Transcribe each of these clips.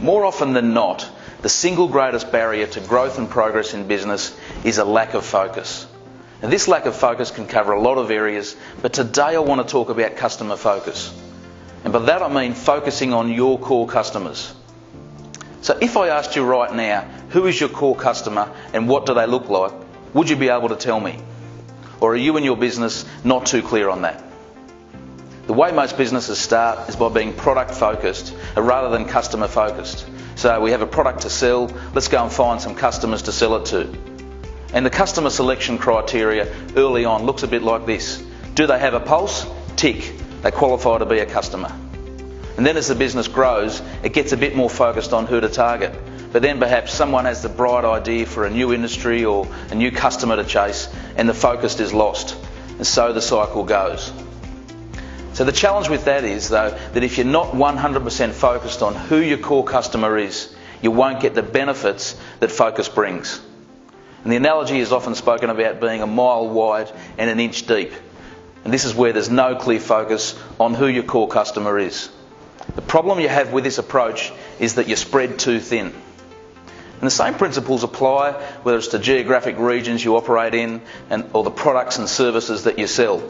More often than not, the single greatest barrier to growth and progress in business is a lack of focus. And this lack of focus can cover a lot of areas, but today I want to talk about customer focus. And by that I mean focusing on your core customers. So if I asked you right now, who is your core customer and what do they look like, would you be able to tell me? Or are you and your business not too clear on that? The way most businesses start is by being product focused rather than customer focused. So we have a product to sell, let's go and find some customers to sell it to. And the customer selection criteria early on looks a bit like this. Do they have a pulse? Tick. They qualify to be a customer. And then as the business grows, it gets a bit more focused on who to target. But then perhaps someone has the bright idea for a new industry or a new customer to chase, and the focus is lost. And so the cycle goes. So the challenge with that is, though, that if you're not 100% focused on who your core customer is, you won't get the benefits that focus brings. And the analogy is often spoken about being a mile wide and an inch deep. And this is where there's no clear focus on who your core customer is. The problem you have with this approach is that you're spread too thin. And the same principles apply whether it's to geographic regions you operate in or the products and services that you sell.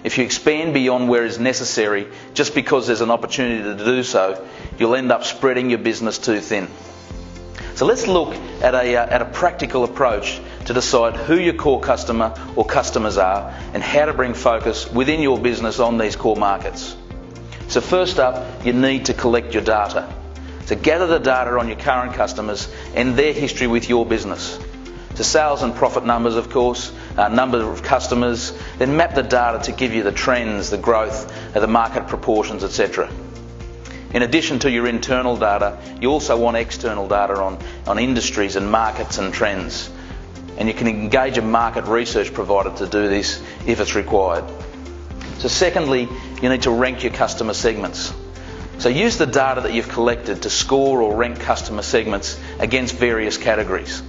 If you expand beyond where is necessary just because there's an opportunity to do so, you'll end up spreading your business too thin. So let's look at a practical approach to decide who your core customer or customers are and how to bring focus within your business on these core markets. So first up, you need to collect your data. So gather the data on your current customers and their history with your business. So sales and profit numbers, of course, number of customers, then map the data to give you the trends, the growth, the market proportions, etc. In addition to your internal data, you also want external data on industries and markets and trends. And you can engage a market research provider to do this if it's required. So secondly, you need to rank your customer segments. So use the data that you've collected to score or rank customer segments against various categories.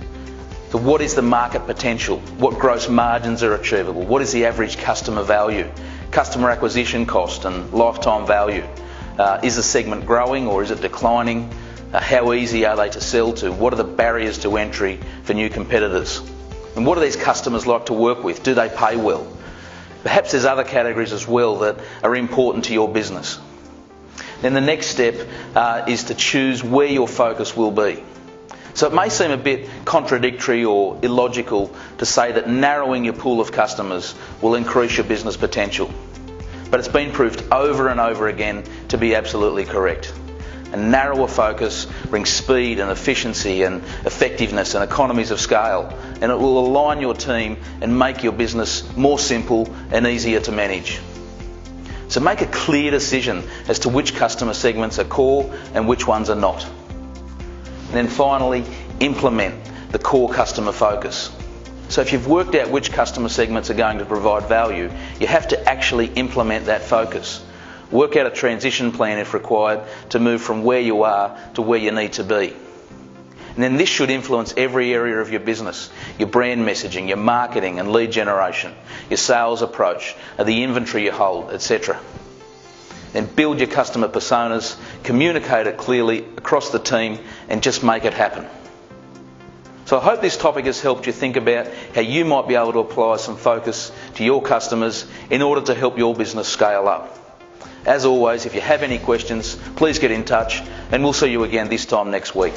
So what is the market potential? What gross margins are achievable? What is the average customer value? Customer acquisition cost and lifetime value? Is the segment growing or is it declining? How easy are they to sell to? What are the barriers to entry for new competitors? And what do these customers like to work with? Do they pay well? Perhaps there's other categories as well that are important to your business. Then the next step is to choose where your focus will be. So it may seem a bit contradictory or illogical to say that narrowing your pool of customers will increase your business potential. But it's been proved over and over again to be absolutely correct. A narrower focus brings speed and efficiency and effectiveness and economies of scale, and it will align your team and make your business more simple and easier to manage. So make a clear decision as to which customer segments are core and which ones are not. And then finally, implement the core customer focus. So if you've worked out which customer segments are going to provide value, you have to actually implement that focus. Work out a transition plan if required to move from where you are to where you need to be. And then this should influence every area of your business: your brand messaging, your marketing and lead generation, your sales approach, the inventory you hold, etc. Then build your customer personas, communicate it clearly across the team, and just make it happen. So I hope this topic has helped you think about how you might be able to apply some focus to your customers in order to help your business scale up. As always, if you have any questions, please get in touch, and we'll see you again this time next week.